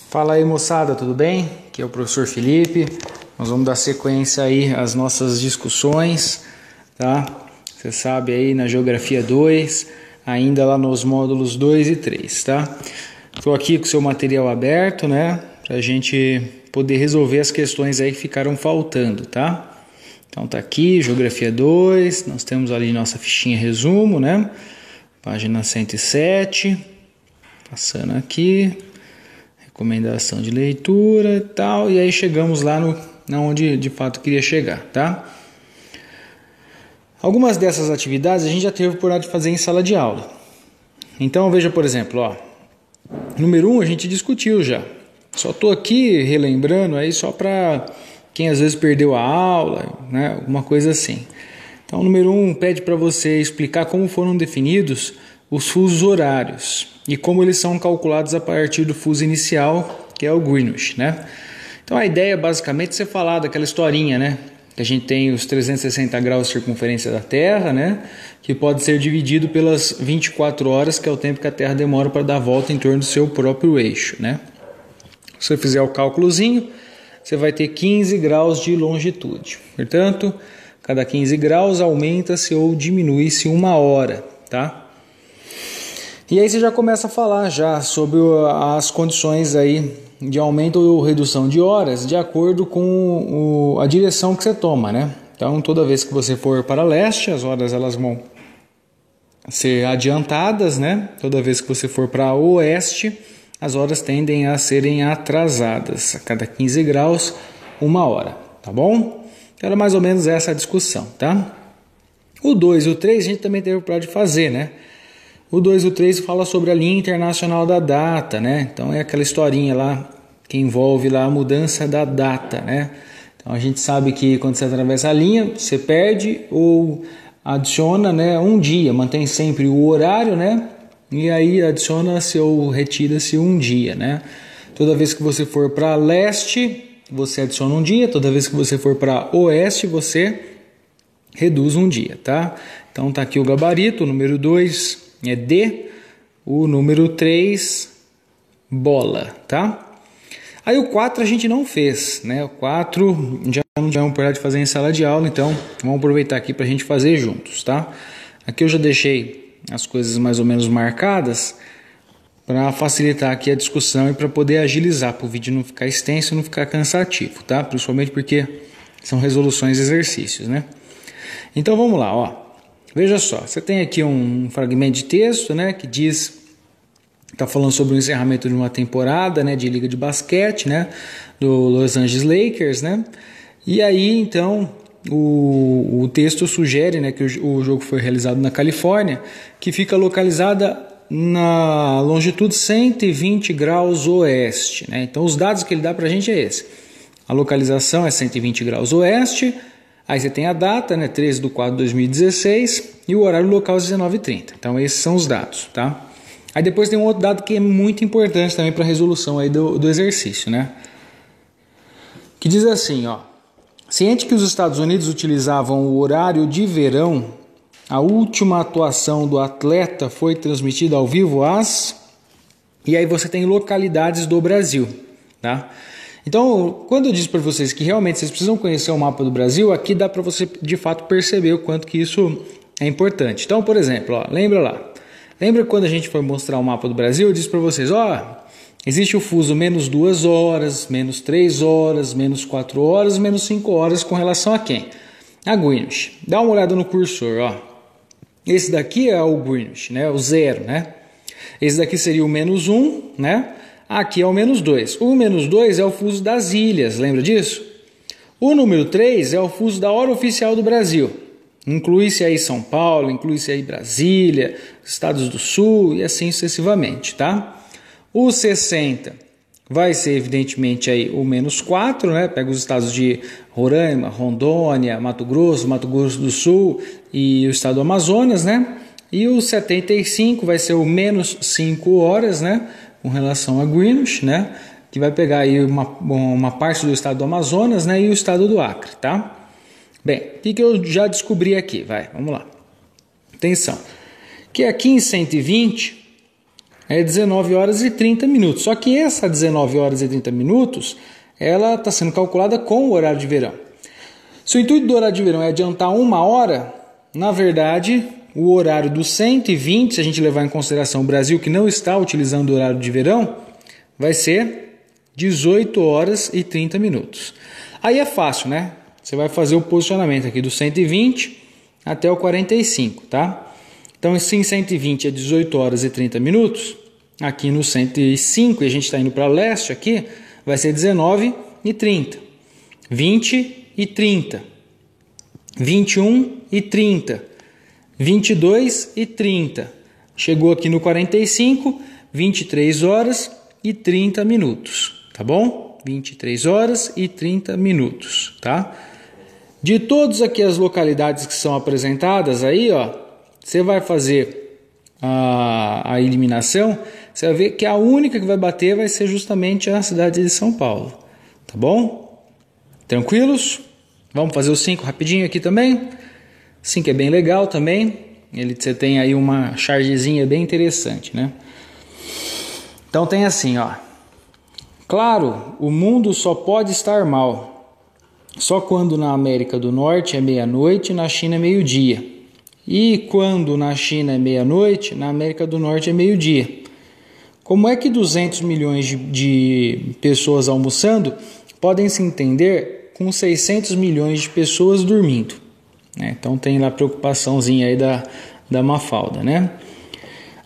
Fala aí, moçada, tudo bem? Aqui é o professor Felipe. Nós vamos dar sequência aí às nossas discussões, tá? Você sabe aí na Geografia 2, ainda lá nos módulos 2 e 3, tá? Estou aqui com o seu material aberto, né? Pra gente poder resolver as questões aí que ficaram faltando, tá? Então tá aqui, Geografia 2, nós temos ali nossa fichinha resumo, né? Página 107, passando aqui, recomendação de leitura e tal, e aí chegamos lá onde de fato queria chegar, tá? Algumas dessas atividades a gente já teve a oportunidade de fazer em sala de aula. Então veja, por exemplo, ó, número 1 a gente discutiu já. Só estou aqui relembrando aí só para quem às vezes perdeu a aula, né? Alguma coisa assim. Então, o número 1 pede para você explicar como foram definidos os fusos horários e como eles são calculados a partir do fuso inicial, que é o Greenwich, né? Então, a ideia basicamente é você falar daquela historinha, né? Que a gente tem os 360 graus de circunferência da Terra, né? Que pode ser dividido pelas 24 horas, que é o tempo que a Terra demora para dar a volta em torno do seu próprio eixo, né? Se você fizer o cálculozinho, você vai ter 15 graus de longitude. Portanto, cada 15 graus aumenta-se ou diminui-se uma hora, tá? E aí você já começa a falar já sobre as condições aí de aumento ou redução de horas de acordo com a direção que você toma, né? Então, toda vez que você for para leste, as horas elas vão ser adiantadas, né? Toda vez que você for para oeste, as horas tendem a serem atrasadas. A cada 15 graus, uma hora, tá bom? Era mais ou menos essa a discussão, tá? O 2 e o 3 a gente também teve o prazo de fazer, né? O 2 e o 3 fala sobre a linha internacional da data, né? Então é aquela historinha lá que envolve lá a mudança da data, né? Então a gente sabe que quando você atravessa a linha, você perde ou adiciona, né, um dia, mantém sempre o horário, né? E aí adiciona-se ou retira-se um dia, né? Toda vez que você for para leste, você adiciona um dia. Toda vez que você for para oeste, você reduz um dia, tá? Então tá aqui o gabarito. O número 2 é D. O número 3, bola, tá? Aí o 4 a gente não fez, né? O 4 já não tivemos oportunidade de fazer em sala de aula, então vamos aproveitar aqui para a gente fazer juntos, tá? Aqui eu já deixei as coisas mais ou menos marcadas para facilitar aqui a discussão e para poder agilizar, para o vídeo não ficar extenso e não ficar cansativo, tá? Principalmente porque são resoluções de exercícios, né? Então vamos lá, ó. Veja só, você tem aqui um fragmento de texto, né, que diz, está falando sobre o encerramento de uma temporada, né, de liga de basquete, né, do Los Angeles Lakers, né? E aí então o texto sugere, né, que o jogo foi realizado na Califórnia, que fica localizada na longitude 120 graus oeste, né? Então os dados que ele dá para a gente é esse. A localização é 120 graus oeste, aí você tem a data, né, 13/4/2016, e o horário local é 19h30. Então esses são os dados, tá? Aí depois tem um outro dado que é muito importante também para a resolução aí do exercício, né? Que diz assim, ó. Ciente que os Estados Unidos utilizavam o horário de verão, a última atuação do atleta foi transmitida ao vivo E aí você tem localidades do Brasil, tá? Então, quando eu disse para vocês que realmente vocês precisam conhecer o mapa do Brasil, aqui dá para você de fato perceber o quanto que isso é importante. Então, por exemplo, ó, lembra quando a gente foi mostrar o mapa do Brasil, eu disse para vocês, ó, existe o fuso menos 2 horas, menos 3 horas, menos 4 horas, menos 5 horas com relação a quem? A Greenwich. Dá uma olhada no cursor, ó. Esse daqui é o Greenwich, né? O 0, né? Esse daqui seria o menos 1, né? Aqui é o menos 2. O menos 2 é o fuso das ilhas, lembra disso? O número 3 é o fuso da hora oficial do Brasil. Inclui-se aí São Paulo, inclui-se aí Brasília, Estados do Sul e assim sucessivamente, tá? O 60 vai ser evidentemente aí o menos 4, né? Pega os estados de Roraima, Rondônia, Mato Grosso do Sul e o estado do Amazonas, né? E o 75 vai ser o menos 5 horas, né? Com relação a Greenwich, né? Que vai pegar aí uma parte do estado do Amazonas, né? E o estado do Acre, tá? Bem, o que eu já descobri aqui? Vamos lá. Atenção. Que aqui em 120, é 19 horas e 30 minutos. Só que essa 19 horas e 30 minutos, ela está sendo calculada com o horário de verão. Se o intuito do horário de verão é adiantar 1 hora, na verdade, o horário do 120, se a gente levar em consideração o Brasil que não está utilizando o horário de verão, vai ser 18 horas e 30 minutos. Aí é fácil, né? Você vai fazer o posicionamento aqui do 120 até o 45, tá? Então, se em 120 é 18 horas e 30 minutos, aqui no 105, e a gente está indo para leste aqui, vai ser 19 e 30, 20 e 30, 21 e 30, 22 e 30. Chegou aqui no 45, 23 horas e 30 minutos, tá bom? 23 horas e 30 minutos, tá? De todas aqui as localidades que são apresentadas aí, ó, você vai fazer a eliminação, você vai ver que a única que vai bater vai ser justamente a cidade de São Paulo, tá bom? Tranquilos? Vamos fazer os 5 rapidinho aqui também. 5 é bem legal também, você tem aí uma chargezinha bem interessante, né? Então tem assim, ó. Claro, o mundo só pode estar mal só quando na América do Norte é meia-noite e na China é meio-dia. E quando na China é meia-noite, na América do Norte é meio-dia. Como é que 200 milhões de pessoas almoçando podem se entender com 600 milhões de pessoas dormindo? Então tem lá a preocupaçãozinha aí da Mafalda, né?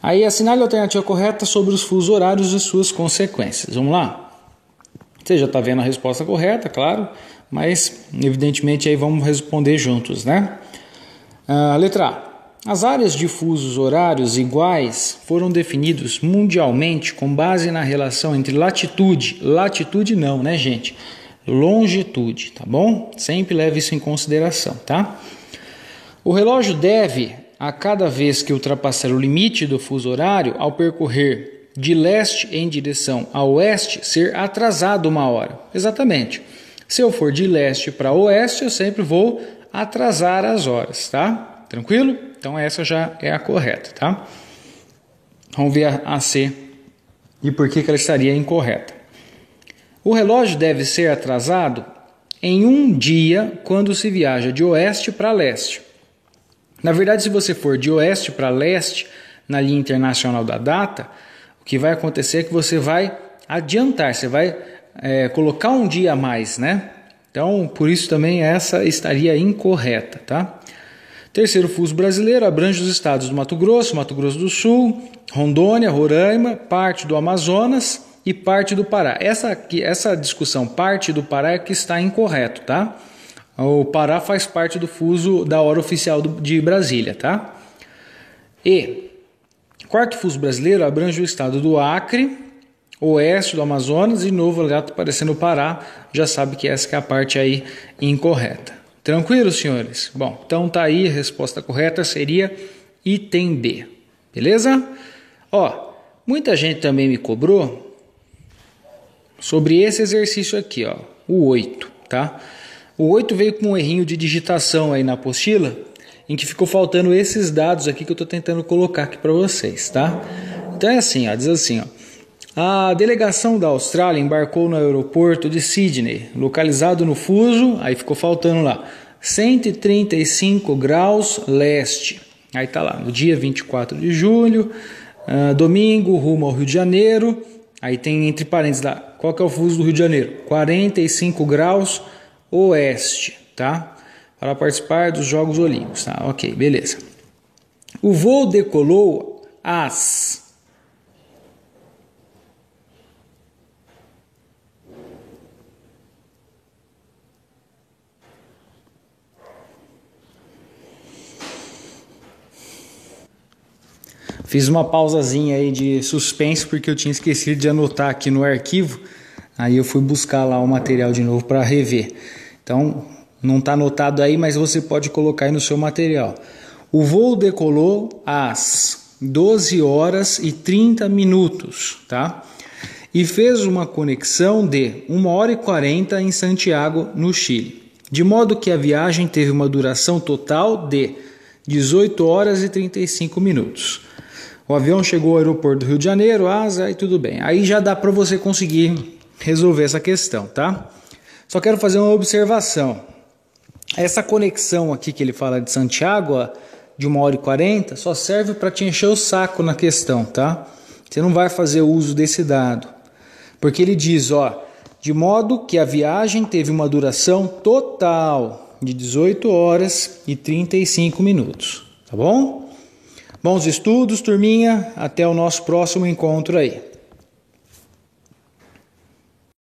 Aí assinale a alternativa correta sobre os fusos horários e suas consequências. Vamos lá? Você já está vendo a resposta correta, claro, mas evidentemente aí vamos responder juntos, né? Letra A. As áreas de fusos horários iguais foram definidos mundialmente com base na relação entre latitude não, né, gente? Longitude, tá bom? Sempre leve isso em consideração, tá? O relógio deve, a cada vez que ultrapassar o limite do fuso horário, ao percorrer de leste em direção a oeste, ser atrasado 1 hora. Exatamente. Se eu for de leste para oeste, eu sempre vou atrasar as horas, tá? Tranquilo? Então essa já é a correta, tá? Vamos ver a C e por que ela estaria incorreta. O relógio deve ser atrasado em um dia quando se viaja de oeste para leste. Na verdade, se você for de oeste para leste na linha internacional da data, o que vai acontecer é que você vai adiantar, você vai colocar um dia a mais, né? Então, por isso também essa estaria incorreta, tá? Terceiro fuso brasileiro abrange os estados do Mato Grosso do Sul, Rondônia, Roraima, parte do Amazonas e parte do Pará. Essa discussão, parte do Pará, é que está incorreto, tá? O Pará faz parte do fuso da hora oficial de Brasília, tá? E quarto fuso brasileiro abrange o estado do Acre, oeste do Amazonas e novo ali aparecendo o Pará. Já sabe que essa que é a parte aí incorreta. Tranquilo, senhores? Bom, então tá aí, a resposta correta seria item B. Beleza? Ó, muita gente também me cobrou sobre esse exercício aqui, ó, o 8, tá? O 8 veio com um errinho de digitação aí na apostila, em que ficou faltando esses dados aqui que eu estou tentando colocar aqui para vocês, tá? Então é assim, ó, diz assim, ó. A delegação da Austrália embarcou no aeroporto de Sydney, localizado no fuso, aí ficou faltando lá, 135 graus leste. Aí tá lá, no dia 24 de julho, domingo, rumo ao Rio de Janeiro. Aí tem entre parênteses lá, qual que é o fuso do Rio de Janeiro? 45 graus oeste, tá? Para participar dos Jogos Olímpicos, tá? Ok, beleza. O voo decolou às... Fiz uma pausazinha aí de suspense porque eu tinha esquecido de anotar aqui no arquivo. Aí eu fui buscar lá o material de novo para rever. Então, não está anotado aí, mas você pode colocar aí no seu material. O voo decolou às 12 horas e 30 minutos, tá? E fez uma conexão de 1 hora e 40 em Santiago, no Chile. De modo que a viagem teve uma duração total de 18 horas e 35 minutos. O avião chegou ao aeroporto do Rio de Janeiro, asa e tudo bem. Aí já dá para você conseguir resolver essa questão, tá? Só quero fazer uma observação. Essa conexão aqui que ele fala de Santiago, de 1h40, só serve para te encher o saco na questão, tá? Você não vai fazer uso desse dado. Porque ele diz, ó, de modo que a viagem teve uma duração total de 18 horas e 35 minutos, tá bom? Bons estudos, turminha. Até o nosso próximo encontro aí.